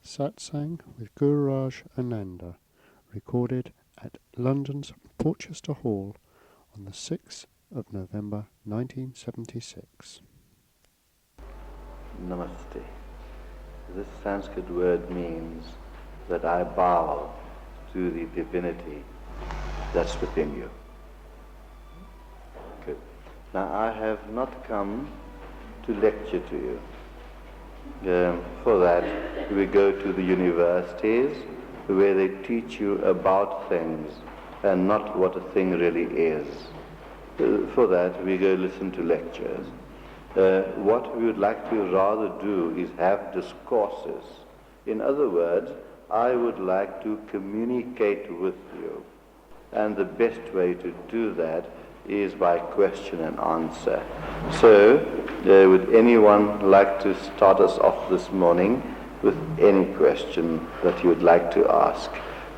Satsang with Guru Raj Ananda, recorded at London's Porchester Hall on the 6th of November 1976. Namaste. This Sanskrit word means that I bow to the divinity that's within you. Good. Now I have not come to lecture to you. For that we go to the universities where they teach you about things and not what a thing really is. For that we go listen to lectures. What we would like to rather do is have discourses. In other words, I would like to communicate with you. And the best way to do that is by question and answer. So, would anyone like to start us off this morning with any question that you would like to ask?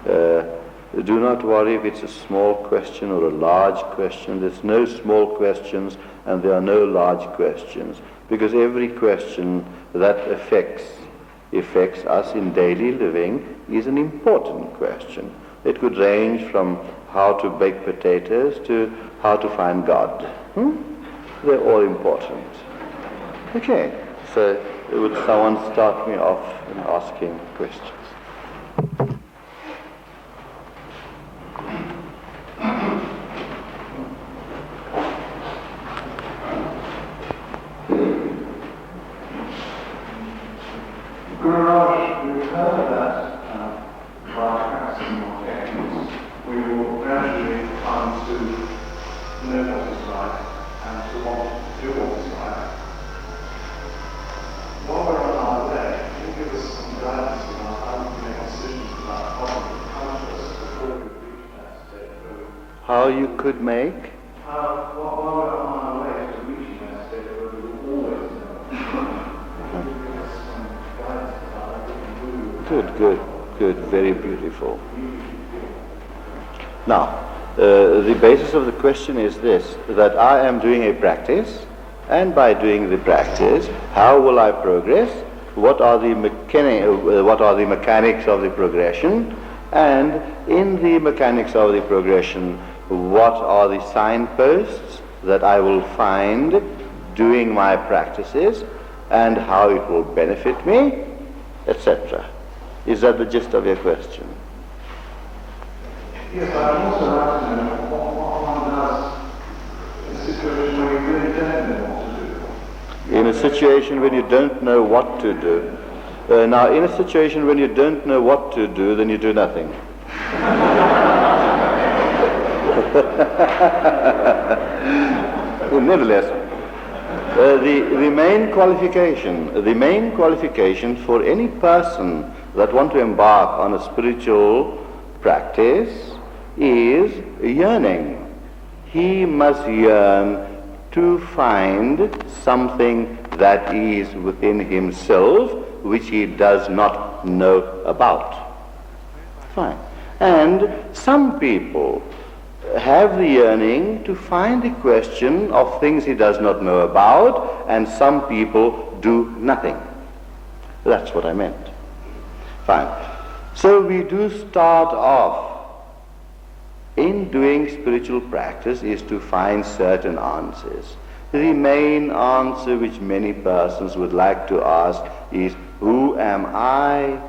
Do not worry if it's a small question or a large question. There's no small questions and there are no large questions, because every question that affects us in daily living is an important question. It could range from how to bake potatoes to how to find God. They're all important. Okay, so would someone start me off in asking questions? Guru Raj, we've heard that by practicing more techniques, we will gradually come to know what is right and to want to do what is right. While we're on our way, can you give us some guidance about how we make decisions about problems that come to us before we reach that state of How you could make? while we're on our way to reaching that state where we will always know. Can you give us some guidance about what we can do? Good, very beautiful. Now, the basis of the question is this, that I am doing a practice, and by doing the practice, how will I progress? What are the mechanics of the progression? And in the mechanics of the progression, what are the signposts that I will find doing my practices, and how it will benefit me, etc. Is that the gist of your question? Yes, I'd also like to know what one does in a situation where you really don't know what to do. In a situation when you don't know what to do. Now, in a situation when you don't know what to do, then you do nothing. Nevertheless, the main qualification for any person that want to embark on a spiritual practice is yearning. He must yearn to find something that is within himself which he does not know about. Fine. And some people have the yearning to find a question of things he does not know about, and some people do nothing. That's what I meant. Fine. So we do start off in doing spiritual practice is to find certain answers. The main answer which many persons would like to ask is, who am I?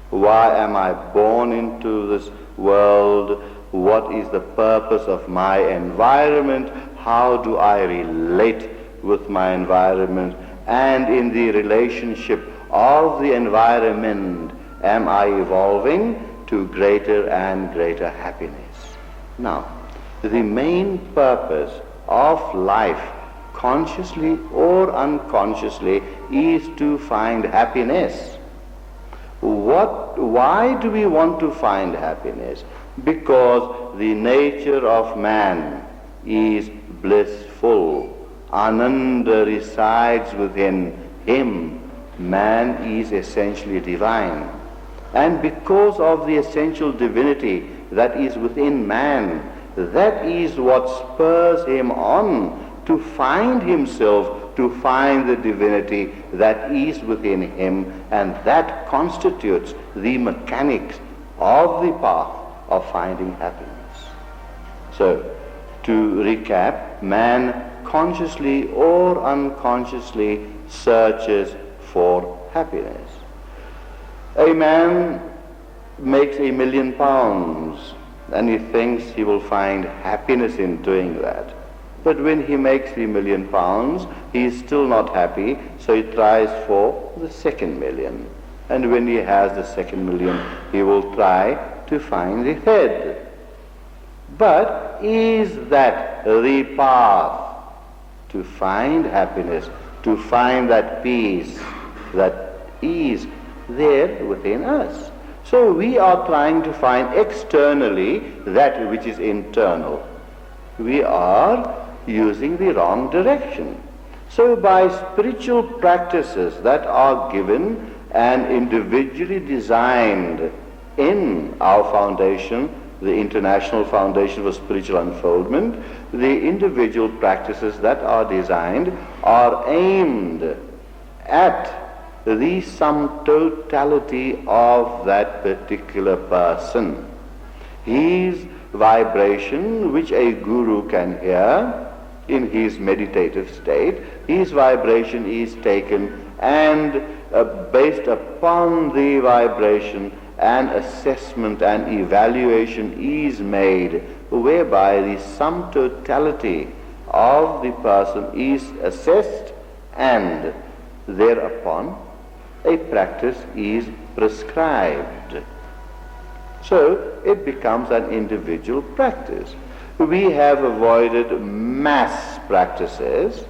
Why am I born into this world? What is the purpose of my environment? How do I relate with my environment? And in the relationship of the environment, am I evolving to greater and greater happiness? Now, the main purpose of life, consciously or unconsciously, is to find happiness. Why do we want to find happiness? Because the nature of man is blissful. Ananda resides within him. Man is essentially divine. And because of the essential divinity that is within man, that is what spurs him on to find himself to find the divinity that is within him, and that constitutes the mechanics of the path of finding happiness. So, to recap, man consciously or unconsciously searches for happiness. A man makes £1 million and he thinks he will find happiness in doing that. But when he makes £1 million, he is still not happy, so he tries for the second million. And when he has the second million, he will try to find the third. But is that the path to find happiness, to find that peace that is there within us? So we are trying to find externally that which is internal. We are using the wrong direction. So by spiritual practices that are given and individually designed in our foundation, the International Foundation for Spiritual Unfoldment, the individual practices that are designed are aimed at the sum totality of that particular person. His vibration, which a guru can hear in his meditative state, his vibration is taken and based upon the vibration, an assessment and evaluation is made whereby the sum totality of the person is assessed, and thereupon a practice is prescribed. So it becomes an individual practice. We have avoided mass practices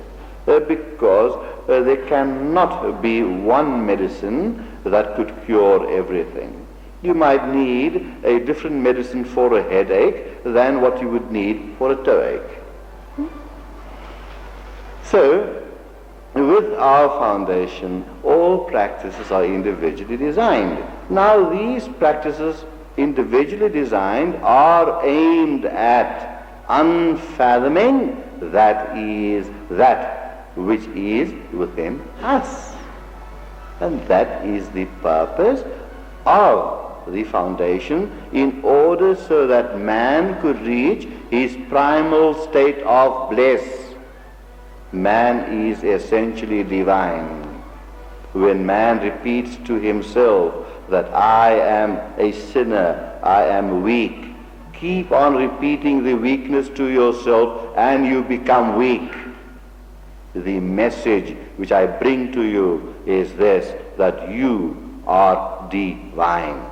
because there cannot be one medicine that could cure everything. You might need a different medicine for a headache than what you would need for a toothache. So, with our foundation, all practices are individually designed. Now, these practices, individually designed, are aimed at unfathoming that is that which is within us. And that is the purpose of the foundation, in order so that man could reach his primal state of bliss. Man is essentially divine. When man repeats to himself that I am a sinner, I am weak, keep on repeating the weakness to yourself and you become weak. The message which I bring to you is this, that you are divine.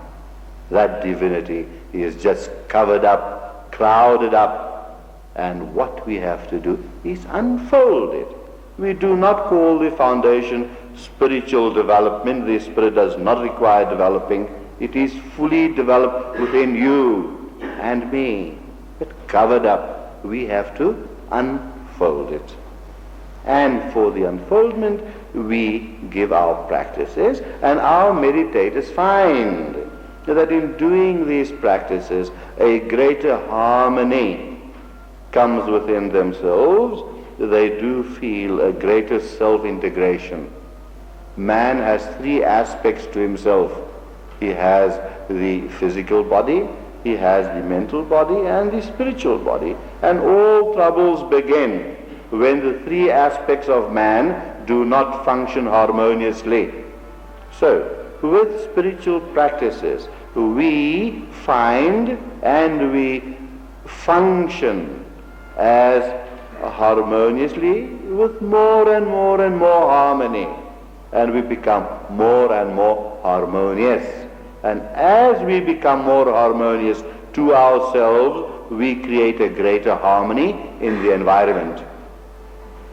That divinity is just covered up, crowded up, and what we have to do is unfold it. We do not call the foundation spiritual development. The spirit does not require developing. It is fully developed within you and me. But covered up, we have to unfold it. And for the unfoldment, we give our practices, and our meditators find that in doing these practices, a greater harmony comes within themselves. They do feel a greater self-integration. Man has three aspects to himself. He has the physical body, he has the mental body, and the spiritual body. And all troubles begin when the three aspects of man do not function harmoniously. So, with spiritual practices, we find and we function as harmoniously with more and more and more harmony, and we become more and more harmonious. And as we become more harmonious to ourselves, we create a greater harmony in the environment.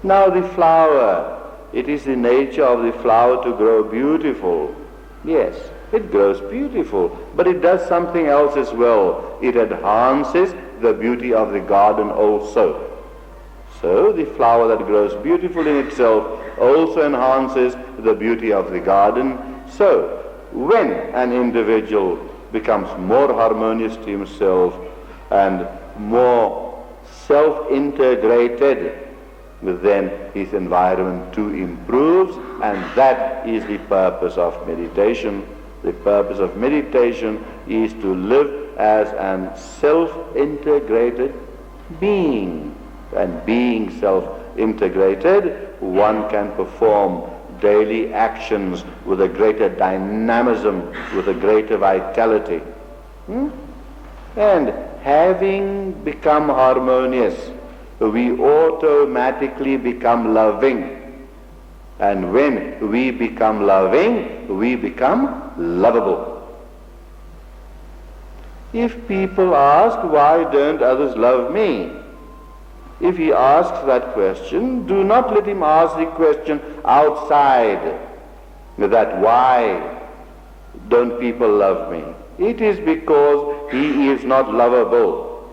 Now the flower, it is the nature of the flower to grow beautiful. Yes, it grows beautiful, but it does something else as well. It enhances the beauty of the garden also. So the flower that grows beautiful in itself also enhances the beauty of the garden. So when an individual becomes more harmonious to himself and more self-integrated, then his environment too improves, and that is the purpose of meditation. The purpose of meditation is to live as an self-integrated being. And being self-integrated, one can perform daily actions with a greater dynamism, with a greater vitality. And having become harmonious, we automatically become loving. And when we become loving, we become lovable. If people ask, why don't others love me? If he asks that question, do not let him ask the question outside, that why don't people love me? It is because he is not lovable.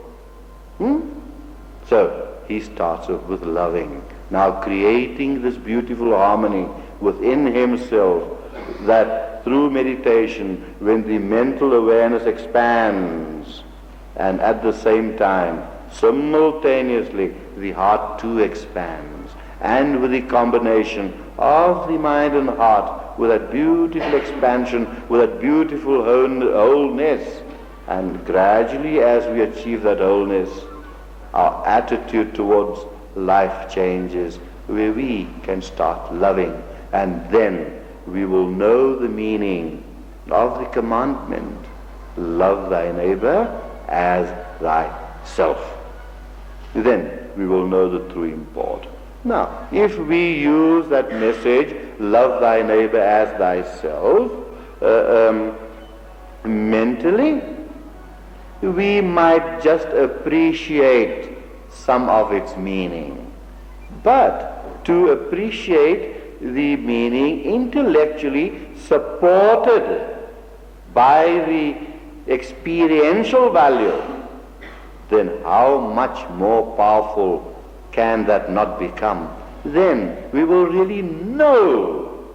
So he starts off with loving, now creating this beautiful harmony within himself, that through meditation, when the mental awareness expands, and at the same time, simultaneously, the heart too expands, and with the combination of the mind and heart, with that beautiful expansion, with that beautiful wholeness, and gradually as we achieve that wholeness, our attitude towards life changes, where we can start loving, and then we will know the meaning of the commandment, love thy neighbor as thyself. Then we will know the true import. Now, if we use that message, love thy neighbor as thyself, mentally, we might just appreciate some of its meaning. But to appreciate the meaning intellectually supported by the experiential value, then how much more powerful can that not become? Then we will really know.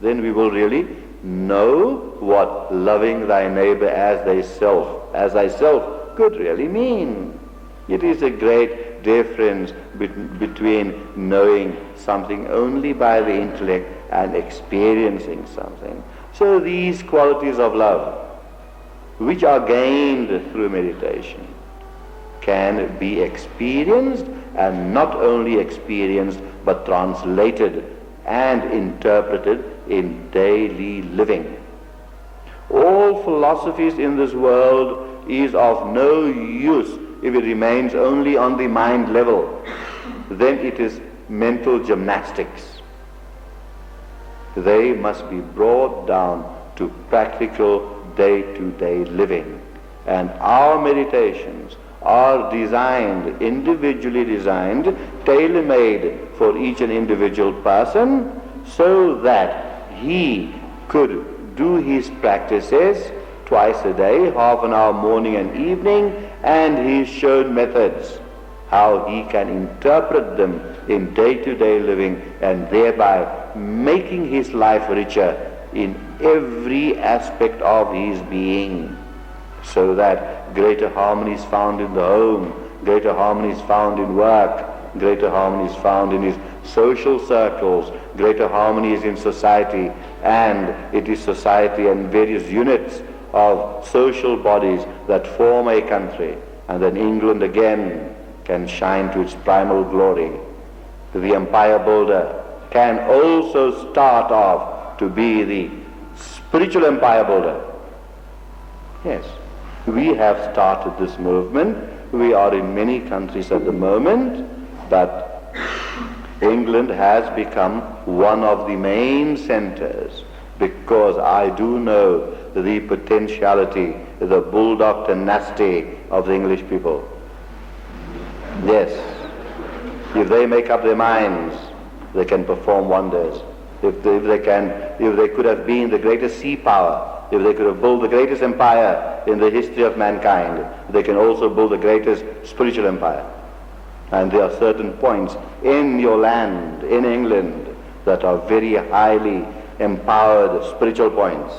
Then we will really know what loving thy neighbor as thyself could really mean. It is a great difference between knowing something only by the intellect and experiencing something. So these qualities of love, which are gained through meditation, can be experienced, and not only experienced but translated and interpreted in daily living. All philosophies in this world is of no use if it remains only on the mind level. Then it is mental gymnastics. They must be brought down to practical day-to-day living. And our meditations are designed, individually designed, tailor-made for each and individual person, so that he could do his practices twice a day, half an hour morning and evening, and he's shown methods how he can interpret them in day-to-day living, and thereby making his life richer in every aspect of his being, so that greater harmony is found in the home, greater harmony is found in work, greater harmony is found in his social circles, greater harmony is in society, and it is society and various units of social bodies that form a country. And then England again can shine to its primal glory. The empire builder can also start off to be the spiritual empire builder. Yes, we have started this movement. We are in many countries at the moment, but England has become one of the main centers, because I do know the potentiality, the bulldog tenacity of the English people. Yes, if they make up their minds, they can perform wonders. If they could have been the greatest sea power, if they could have built the greatest empire in the history of mankind, they can also build the greatest spiritual empire. And there are certain points in your land, in England, that are very highly empowered spiritual points.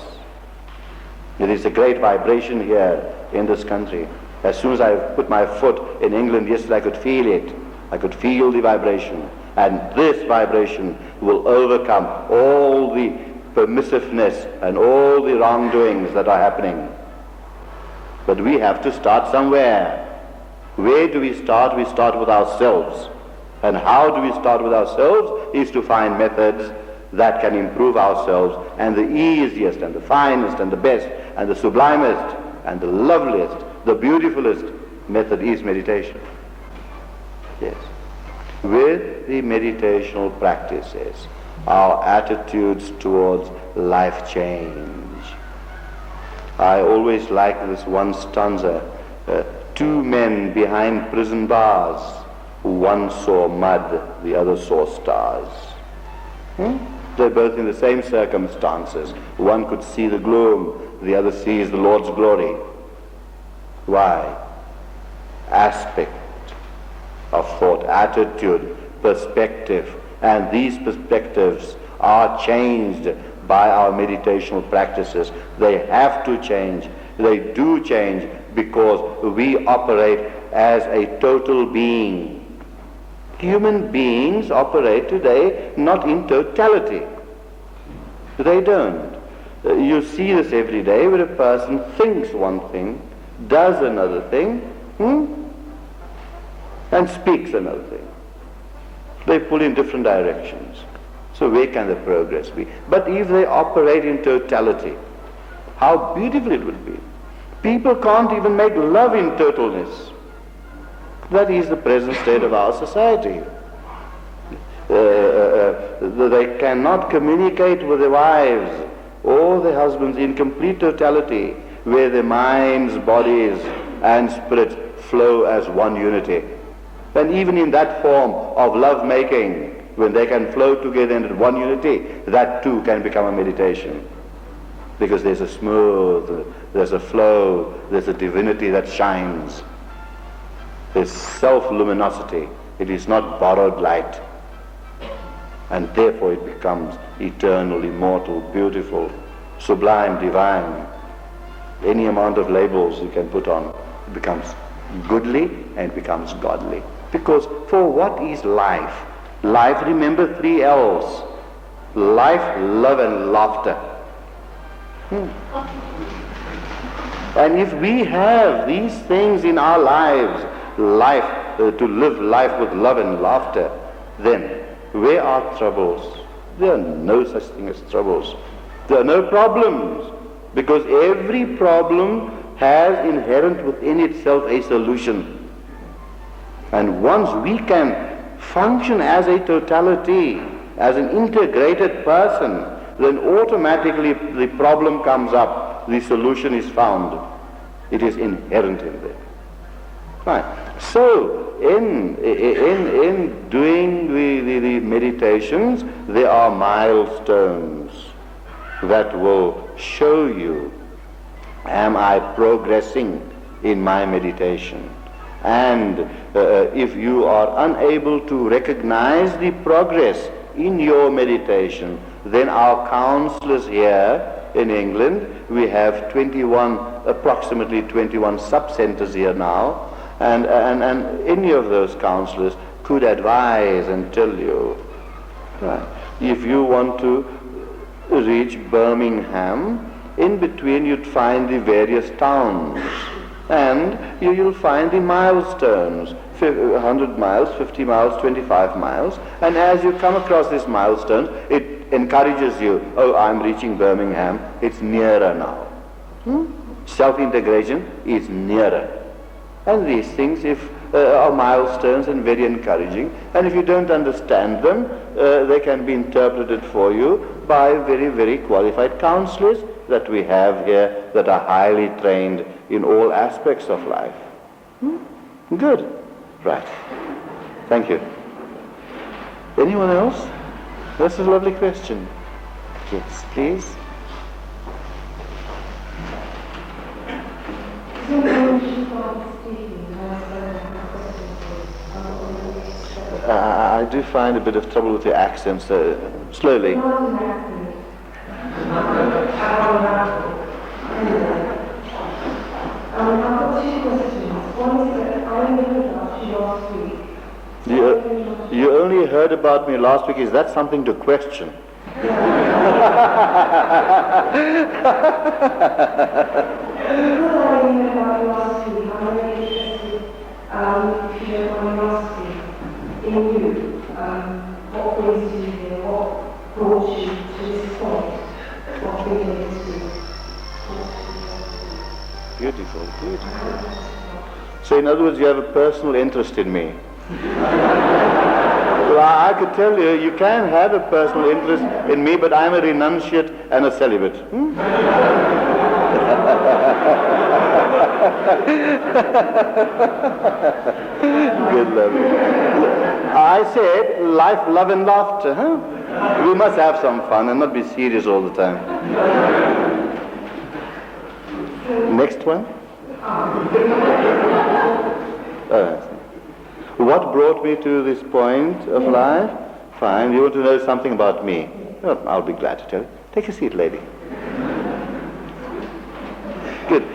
There is a great vibration here in this country. As soon as I put my foot in England yesterday, I could feel it. I could feel the vibration. And this vibration will overcome all the permissiveness and all the wrongdoings that are happening. But we have to start somewhere. Where do we start? We start with ourselves. And how do we start with ourselves? Is to find methods that can improve ourselves. And the easiest and the finest and the best and the sublimest and the loveliest, the beautifulest method is meditation. Yes. With the meditational practices, our attitudes towards life change. I always like this one stanza. Two men behind prison bars, one saw mud, the other saw stars. They're both in the same circumstances. One could see the gloom, the other sees the Lord's glory. Why? Aspect of thought, attitude, perspective. And these perspectives are changed by our meditational practices. They have to change. They do change because we operate as a total being. Human beings operate today not in totality. They don't. You see this every day where a person thinks one thing, does another thing, and speaks another thing. They pull in different directions. So where can the progress be? But if they operate in totality, how beautiful it would be. People can't even make love in totalness. That is the present state of our society. They cannot communicate with their wives or their husbands in complete totality, where their minds, bodies, and spirits flow as one unity. And even in that form of love-making, when they can flow together in one unity, that too can become a meditation. Because there's a smooth, there's a flow, there's a divinity that shines. There's self-luminosity. It is not borrowed light. And therefore it becomes eternal, immortal, beautiful, sublime, divine. Any amount of labels you can put on, it becomes goodly and it becomes godly. Because for what is life? Life, remember 3 L's. Life, love and laughter. And if we have these things in our lives, life, to live life with love and laughter, then where are troubles? There are no such thing as troubles. There are no problems, because every problem has inherent within itself a solution. And once we can function as a totality, as an integrated person, then automatically the problem comes up, the solution is found. It is inherent in there. Right. So, in doing the meditations, there are milestones that will show you, am I progressing in my meditation? And if you are unable to recognize the progress in your meditation, then our counselors here in England, we have approximately 21 sub-centers here now, and any of those counselors could advise and tell you, right, if you want to reach Birmingham, in between you'd find the various towns, and you'll find the milestones, 100 miles, 50 miles, 25 miles, and as you come across these milestones, it encourages you, oh, I'm reaching Birmingham, it's nearer now. Self-integration is nearer. And these things are milestones and very encouraging, and if you don't understand them, they can be interpreted for you by very, very qualified counselors that we have here that are highly trained in all aspects of life. Good. Right. Thank you. Anyone else? That's a lovely question. Yes, please. I do find a bit of trouble with your accents. Slowly. You only heard about me last week, is that something to question? Beautiful, beautiful. So in other words, you have a personal interest in me. Well, I could tell you, you can have a personal interest in me, but I'm a renunciate and a celibate. Good love. I said life, love and laughter. We must have some fun and not be serious all the time. Next one. What brought me to this point of life? Fine, you want to know something about me? Well, I'll be glad to tell you. Take a seat, lady. Good.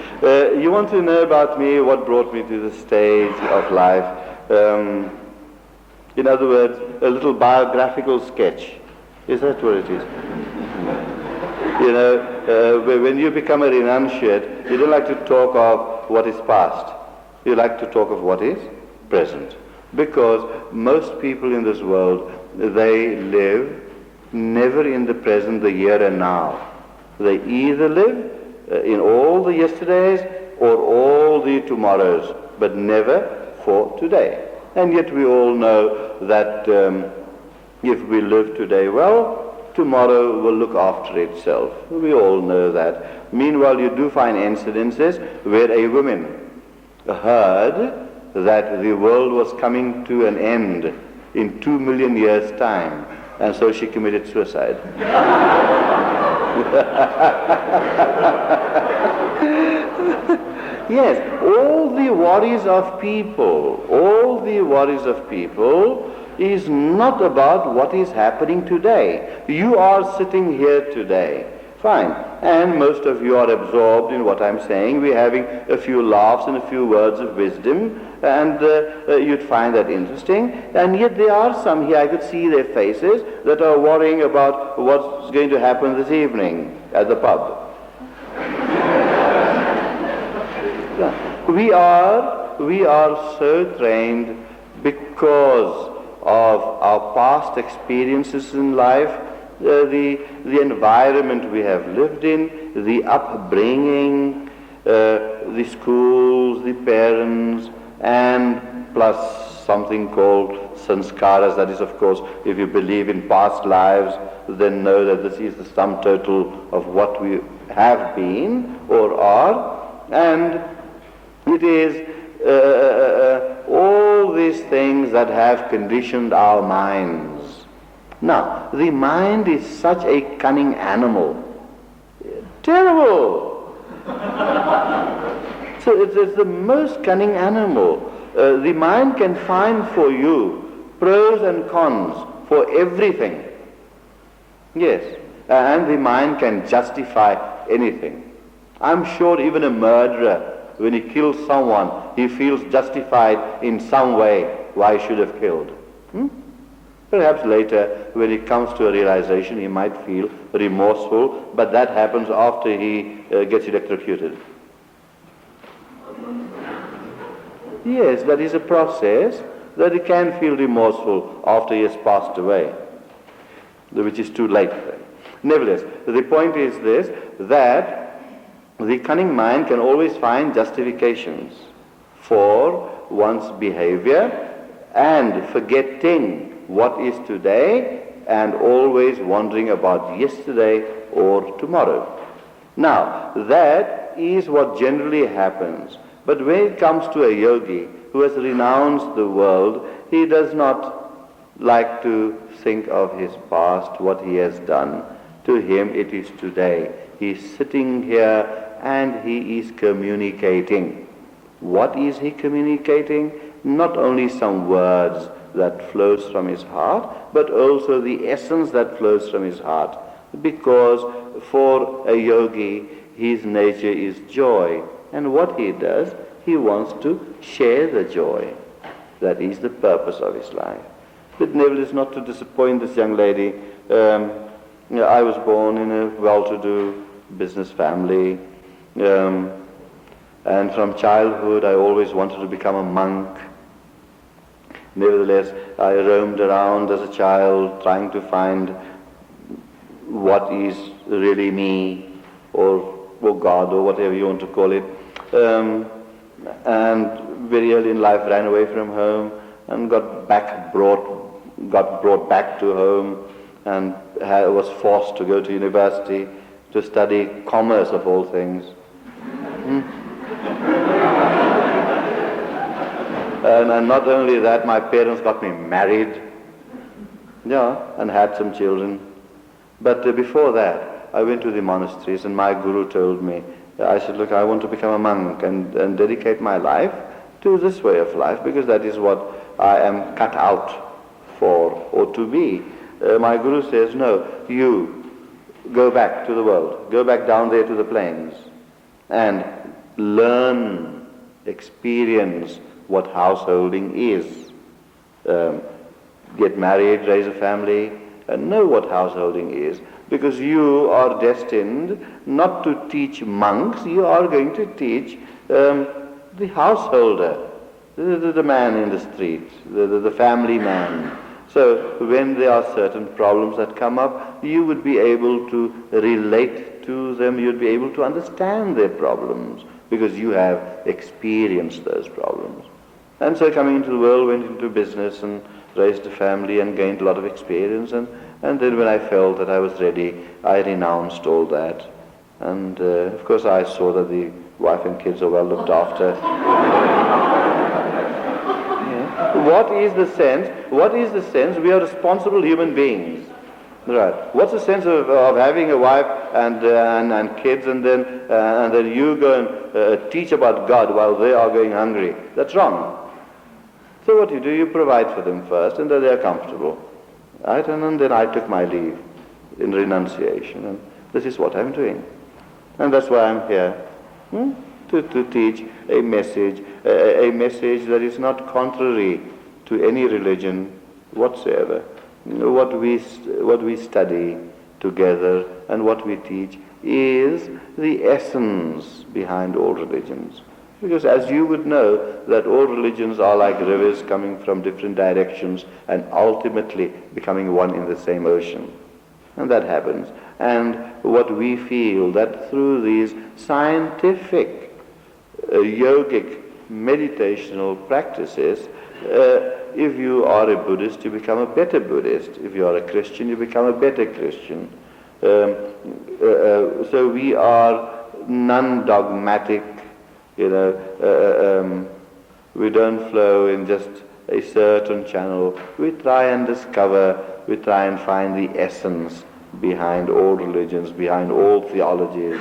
You want to know about me, what brought me to the stage of life? In other words, a little biographical sketch. Is that what it is? You know, when you become a renunciate, you don't like to talk of what is past. You like to talk of what is present. Because most people in this world, they live never in the present, the here and now. They either live in all the yesterdays or all the tomorrows, but never for today. And yet we all know that if we live today well, tomorrow will look after itself. We all know that. Meanwhile, you do find incidences where a woman heard that the world was coming to an end in 2 million years' time, and so she committed suicide. Yes, all the worries of people is not about what is happening today. You are sitting here today. Fine. And most of you are absorbed in what I'm saying. We're having a few laughs and a few words of wisdom, and you'd find that interesting. And yet there are some here, I could see their faces, that are worrying about what's going to happen this evening at the pub. We are so trained because of our past experiences in life, the environment we have lived in, the upbringing, the schools, the parents, and plus something called sanskaras. That is, of course, if you believe in past lives, then know that this is the sum total of what we have been or are, and it is all these things that have conditioned our minds. Now, the mind is such a cunning animal. Terrible! So it's the most cunning animal. The mind can find for you pros and cons for everything. Yes, and the mind can justify anything. I'm sure even a murderer, when he kills someone, he feels justified in some way why he should have killed. Perhaps later, when he comes to a realization, he might feel remorseful, but that happens after he gets electrocuted. Yes, that is a process that he can feel remorseful after he has passed away, which is too late then. Nevertheless, the point is this, that the cunning mind can always find justifications for one's behavior and forgetting what is today and always wondering about yesterday or tomorrow. Now, that is what generally happens. But when it comes to a yogi who has renounced the world, he does not like to think of his past, what he has done. To him it is today. He is sitting here and he is communicating. What is he communicating? Not only some words that flows from his heart, but also the essence that flows from his heart. Because for a yogi, his nature is joy. And what he does, he wants to share the joy. That is the purpose of his life. But nevertheless, not to disappoint this young lady, I was born in a well-to-do business family, and from childhood I always wanted to become a monk. Nevertheless, I roamed around as a child trying to find what is really me, or God, or whatever you want to call it. And very early in life ran away from home and got brought back to home, and was forced to go to university to study commerce of all things. And not only that, my parents got me married, and had some children. But before that, I went to the monasteries, and my guru told me, I said, look, I want to become a monk and dedicate my life to this way of life, because that is what I am cut out for, or to be. My guru says, no, you go back to the world, go back down there to the plains, and learn, experience what householding is. Get married, raise a family, and know what householding is, because you are destined not to teach monks, you are going to teach the householder, the man in the street, the family man. So when there are certain problems that come up, you would be able to relate to them, you'd be able to understand their problems, because you have experienced those problems. And so coming into the world, went into business and raised a family and gained a lot of experience, and then when I felt that I was ready, I renounced all that. And of course I saw that the wife and kids are well looked after. What is the sense? What is the sense? We are responsible human beings. Right. What's the sense of having a wife and kids, and then you go and teach about God while they are going hungry? That's wrong. So what do? You provide for them first, and then they are comfortable. Right? And then I took my leave in renunciation, and this is what I'm doing. And that's why I'm here, to teach a message that is not contrary to any religion whatsoever. What we study together and what we teach is the essence behind all religions. Because as you would know, that all religions are like rivers coming from different directions and ultimately becoming one in the same ocean. And that happens. And what we feel, that through these scientific, yogic, meditational practices, if you are a Buddhist, you become a better Buddhist. If you are a Christian, you become a better Christian. So we are non-dogmatic, we don't flow in just a certain channel. We try and discover, we try and find the essence behind all religions, behind all theologies.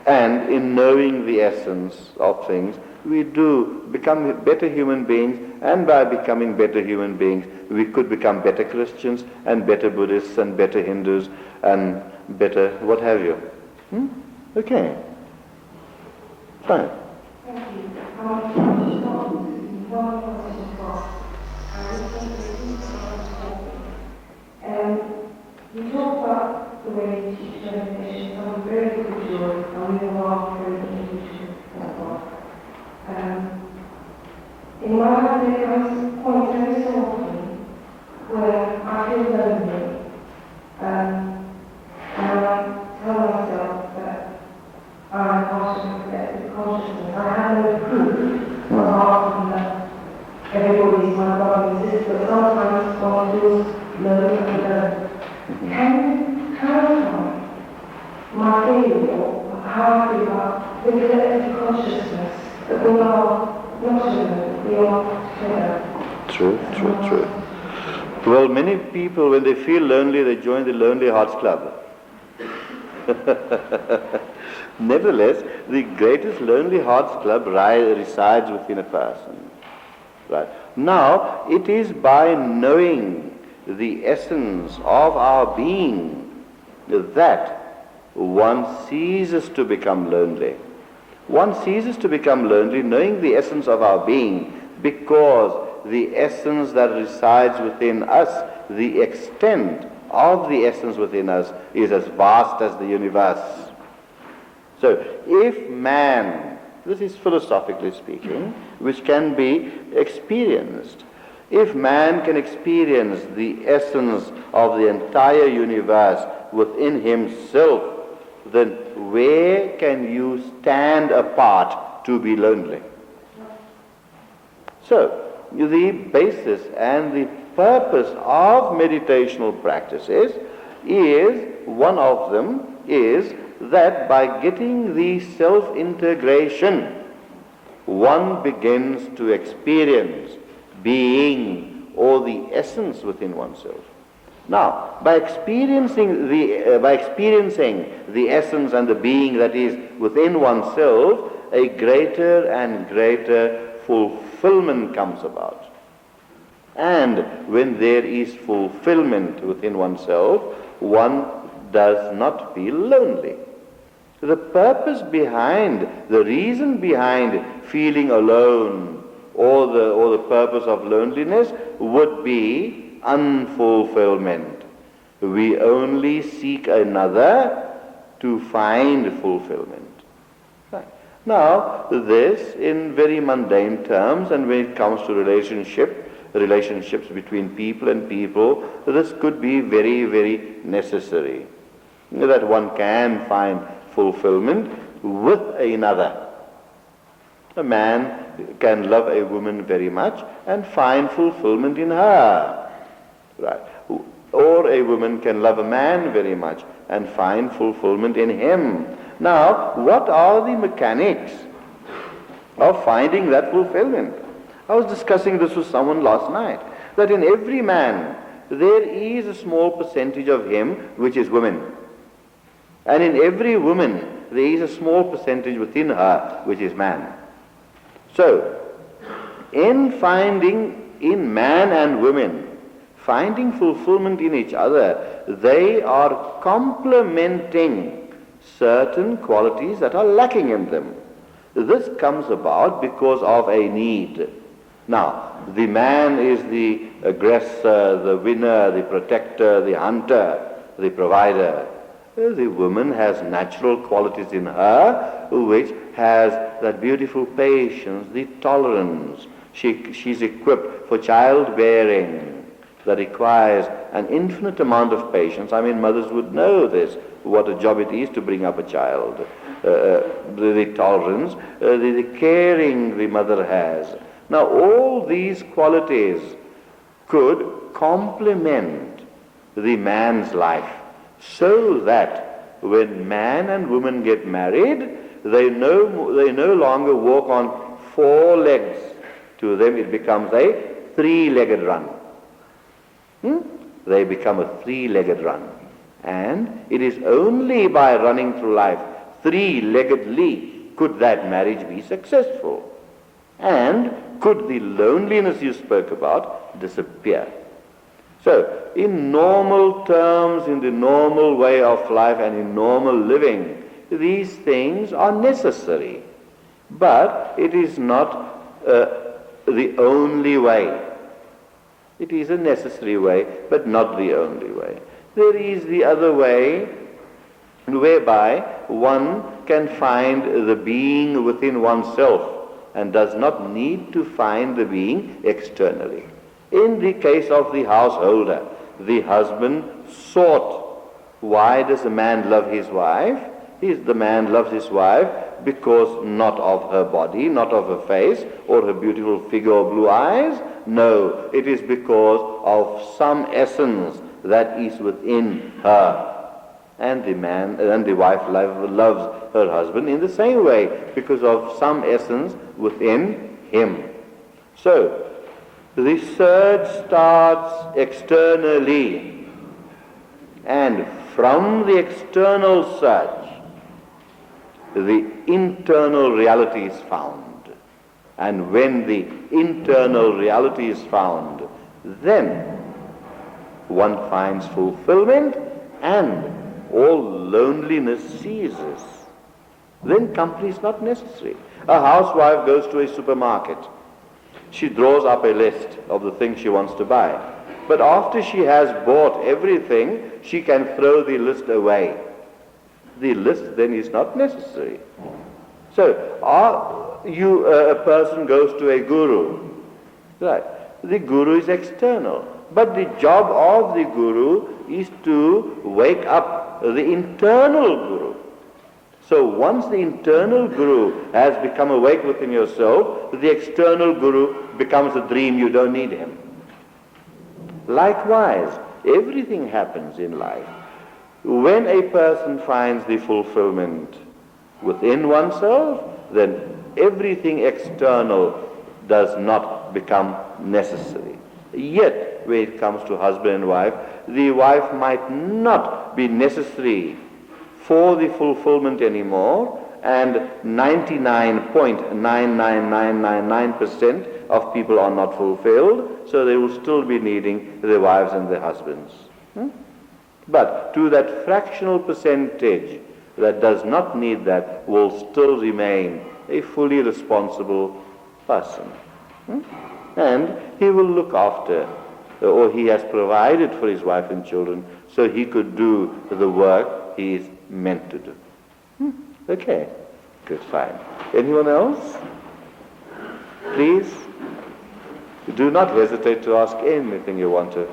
And in knowing the essence of things, we do become better human beings, and by becoming better human beings, we could become better Christians and better Buddhists and better Hindus and better what have you. Okay. Fine. Thank you. One question to ask. You talk about the way you teach meditation, I'm very good at yours, and we will ask for information as well. In my life there comes points very so often where I feel lonely, and I tell myself that I'm part of a collective consciousness. I have no proof apart from that everybody's my brother and sister, but sometimes one feels lonely and alone. Can you clarify my feeling or how I feel about the collective consciousness that we are not alone, we are together? True. Well, many people, when they feel lonely, they join the Lonely Hearts Club. Nevertheless, the greatest Lonely Hearts Club resides within a person. Right. Now, it is by knowing the essence of our being that one ceases to become lonely. One ceases to become lonely knowing the essence of our being, because the essence that resides within us, the extent of the essence within us is as vast as the universe. So if man, this is philosophically speaking, which can be experienced, if man can experience the essence of the entire universe within himself, then where can you stand apart to be lonely? So, the basis and the purpose of meditational practices is, one of them is that by getting the self-integration, one begins to experience being or the essence within oneself. Now, by experiencing the essence and the being that is within oneself, a greater and greater fulfillment comes about. And when there is fulfillment within oneself, one does not feel lonely. The purpose behind, the reason behind feeling alone, or the purpose of loneliness would be unfulfillment. We only seek another to find fulfillment. Right. Now, this in very mundane terms, and when it comes to relationships between people and people, this could be very, very necessary. That one can find fulfillment with another. A man can love a woman very much and find fulfillment in her. Right. Or a woman can love a man very much and find fulfillment in him. Now, what are the mechanics of finding that fulfillment? I was discussing this with someone last night, that in every man there is a small percentage of him which is woman. And in every woman there is a small percentage within her which is man. So, in finding in man and women, finding fulfillment in each other, they are complementing certain qualities that are lacking in them. This comes about because of a need. Now, the man is the aggressor, the winner, the protector, the hunter, the provider. The woman has natural qualities in her which has that beautiful patience, the tolerance. She's equipped for childbearing that requires an infinite amount of patience. I mean, mothers would know this, what a job it is to bring up a child. The tolerance, the caring the mother has. Now, all these qualities could complement the man's life, so that when man and woman get married, they no longer walk on 4 legs. To them it becomes a 3-legged run. They become a 3-legged run. And it is only by running through life 3-leggedly could that marriage be successful. And could the loneliness you spoke about disappear. So, in normal terms, in the normal way of life and in normal living, these things are necessary. But it is not the only way. It is a necessary way, but not the only way. There is the other way, whereby one can find the being within oneself and does not need to find the being externally. In the case of the householder, the husband sought. Why does a man love his wife? The man loves his wife because not of her body, not of her face, or her beautiful figure or blue eyes. No, it is because of some essence that is within her. And the wife loves her husband in the same way, because of some essence within him. So, the search starts externally, and from the external search, the internal reality is found. And when the internal reality is found, then one finds fulfillment and all loneliness ceases. Then company is not necessary. A housewife goes to a supermarket. she draws up a list of the things she wants to buy. But after she has bought everything, she can throw the list away. The list then is not necessary. So, a person goes to a guru, right? The guru is external. But the job of the guru is to wake up the internal guru. So once the internal guru has become awake within yourself, the external guru becomes a dream, you don't need him. Likewise, everything happens in life. When a person finds the fulfillment within oneself, then everything external does not become necessary. Yet, when it comes to husband and wife, the wife might not be necessary for the fulfillment anymore, and 99.99999% of people are not fulfilled, so they will still be needing their wives and their husbands. But to that fractional percentage that does not need that will still remain a fully responsible person. And he will look after, or he has provided for his wife and children, so he could do the work he is meant to do. Okay, good, fine. Anyone else? Please, do not hesitate to ask anything you want to.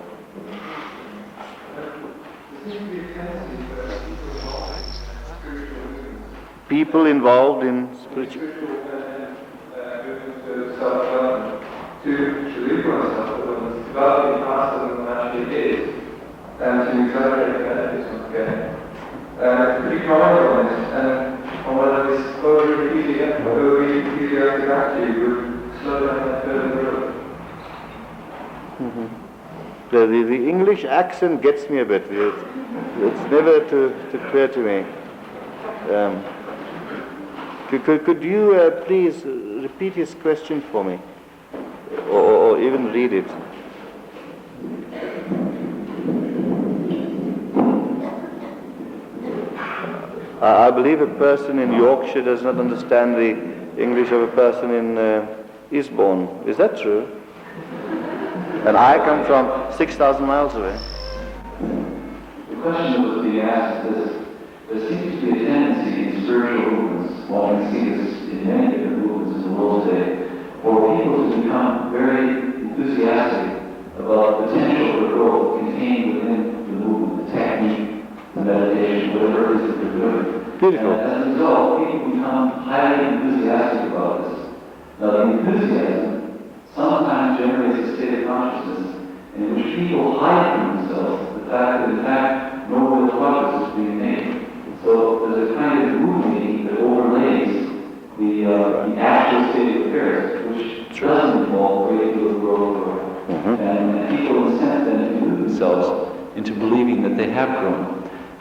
People involved in spiritual to believe oneself that one's developing faster than one actually is, and to exaggerate the benefits one get. Could you comment on this, and on whether this over-enthusiastic attitude would slow down that further growth? The English accent gets me a bit. It's never too clear to me. Could you please repeat his question for me? Or even read it. I believe a person in Yorkshire does not understand the English of a person in Eastbourne. Is that true? And I come from 6,000 miles away. The question was being asked is, there seems to be a tendency in spiritual movements, while we see this in many different movements in the world today, for people to become very enthusiastic about the potential for growth contained within the movement, the technique, the meditation, whatever it is that they're doing. Beautiful. And as a result, people become highly enthusiastic about this. Now, the enthusiasm sometimes generates a state of consciousness in which people hide from themselves the fact that, in fact, no real progress is being made. So there's a kind of movement that overlays the actual state of affairs, which doesn't involve a great deal of growth, and people, in a sense, then delude themselves into believing that they have grown.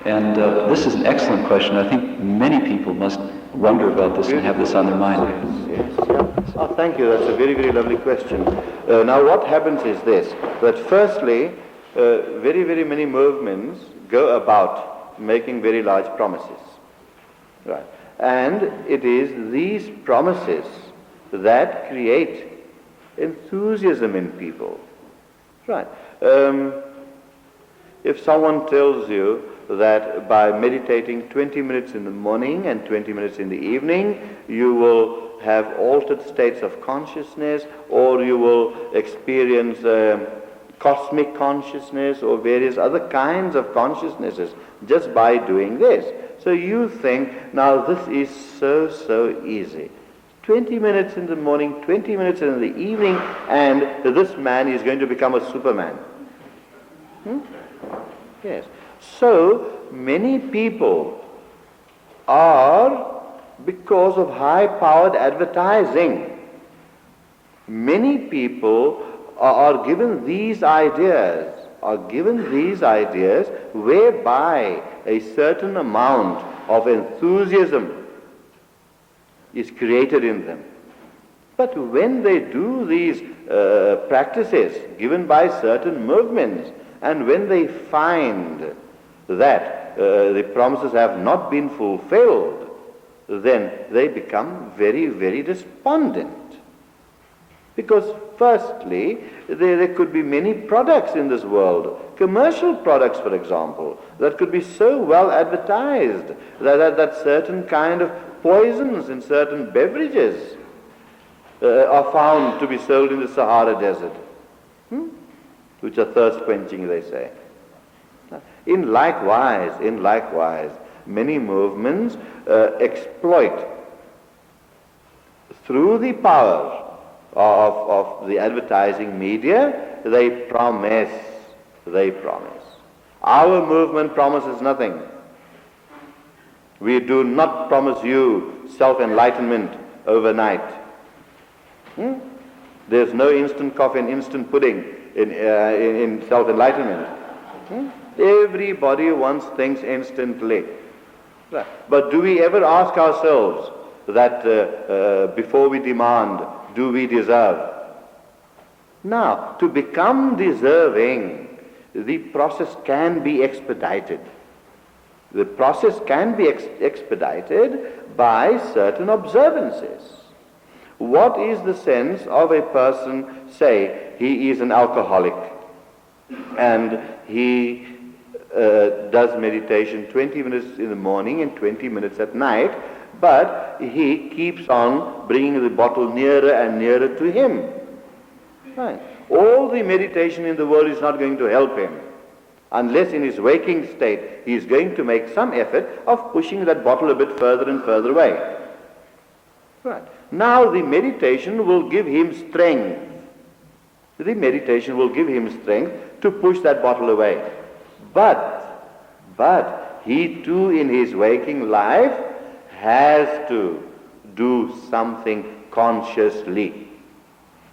And this is an excellent question. I think many people must wonder about this and have this on their mind. Yes. Oh, thank you. That's a very, very lovely question. Now, what happens is this, that firstly, very, very many movements go about making very large promises. Right. And it is these promises that create enthusiasm in people. Right. If someone tells you that by meditating 20 minutes in the morning and 20 minutes in the evening, you will have altered states of consciousness, or you will experience cosmic consciousness or various other kinds of consciousnesses just by doing this. So you think, now this is so easy. 20 minutes in the morning, 20 minutes in the evening, and this man is going to become a Superman. Yes. So many people are, because of high-powered advertising, many people are given these ideas, whereby a certain amount of enthusiasm is created in them. But when they do these practices given by certain movements, and when they find that the promises have not been fulfilled, then they become very, very despondent. Because firstly, there could be many products in this world, commercial products, for example, that could be so well advertised that certain kind of poisons in certain beverages are found to be sold in the Sahara Desert, which are thirst quenching, they say. In likewise, many movements exploit through the power of the advertising media, they promise. Our movement promises nothing. We do not promise you self-enlightenment overnight. There's no instant coffee and instant pudding in self-enlightenment. Everybody wants things instantly. But do we ever ask ourselves that before we demand, do we deserve? Now, to become deserving, the process can be expedited. The process can be expedited by certain observances. What is the sense of a person, say, he is an alcoholic, and he does meditation 20 minutes in the morning and 20 minutes at night, but he keeps on bringing the bottle nearer and nearer to him. Right. All the meditation in the world is not going to help him, unless in his waking state he is going to make some effort of pushing that bottle a bit further and further away. Right. Now the meditation will give him strength. The meditation will give him strength to push that bottle away. But he too in his waking life has to do something consciously.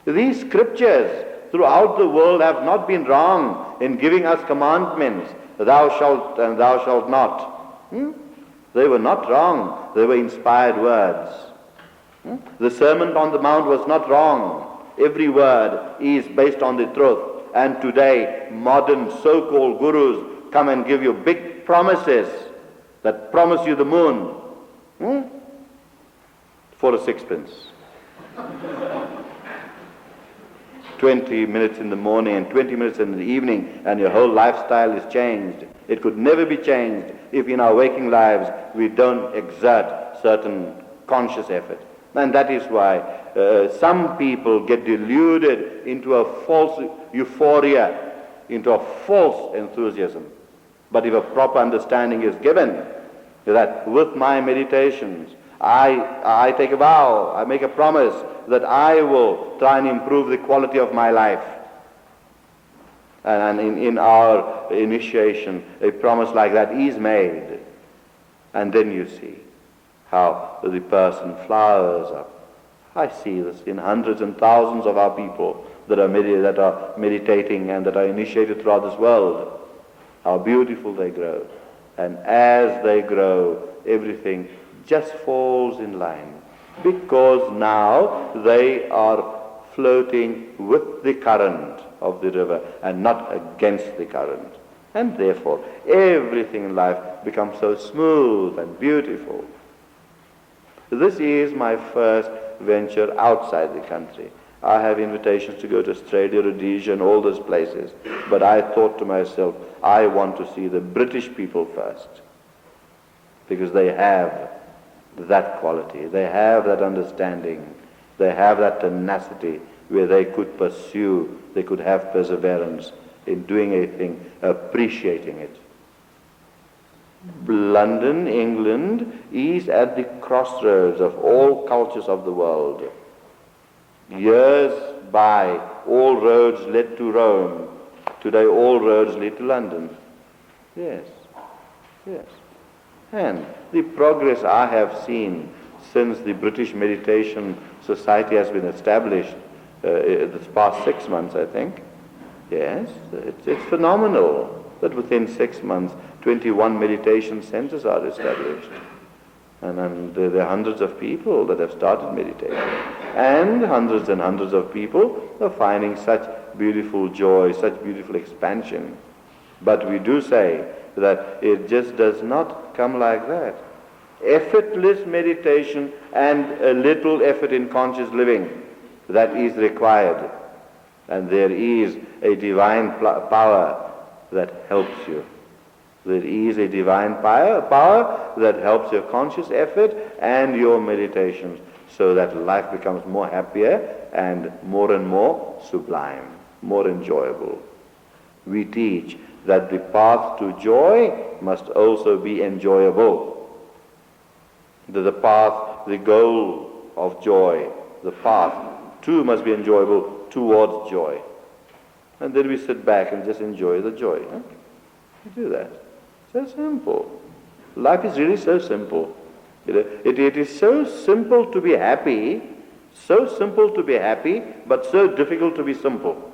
These scriptures throughout the world have not been wrong in giving us commandments, thou shalt and thou shalt not. They were not wrong, they were inspired words. The Sermon on the Mount was not wrong. Every word is based on the truth. And today, modern so-called gurus come and give you big promises that promise you the moon for a sixpence. 20 minutes in the morning and 20 minutes in the evening, and your whole lifestyle is changed. It could never be changed if in our waking lives we don't exert certain conscious effort. And that is why some people get deluded into a false euphoria, into a false enthusiasm. But if a proper understanding is given, that with my meditations, I take a vow, I make a promise that I will try and improve the quality of my life. And in our initiation, a promise like that is made. And then you see how the person flowers up. I see this in hundreds and thousands of our people that are meditating and that are initiated throughout this world. How beautiful they grow. And as they grow, everything just falls in line. Because now they are floating with the current of the river and not against the current. And therefore, everything in life becomes so smooth and beautiful. This is my first venture outside the country. I have invitations to go to Australia, Rhodesia, and all those places. But I thought to myself, I want to see the British people first. Because they have that quality, they have that understanding, they have that tenacity where they could pursue, they could have perseverance in doing a thing, appreciating it. London, England, is at the crossroads of all cultures of the world. Years by, all roads led to Rome. Today, all roads lead to London. Yes. And the progress I have seen since the British Meditation Society has been established, this past 6 months, I think. Yes, it's phenomenal that within 6 months, 21 meditation centers are established. And there are hundreds of people that have started meditating. And hundreds of people are finding such beautiful joy, such beautiful expansion. But we do say that it just does not come like that. Effortless meditation and a little effort in conscious living that is required. And there is a divine power that helps you. There is a divine power that helps your conscious effort and your meditations, so that life becomes more happier and more sublime, more enjoyable. We teach that the path to joy must also be enjoyable. That the path, the goal of joy, the path too must be enjoyable towards joy. And then we sit back and just enjoy the joy. Huh? We do that. So simple. Life is really so simple. It is so simple to be happy, but so difficult to be simple.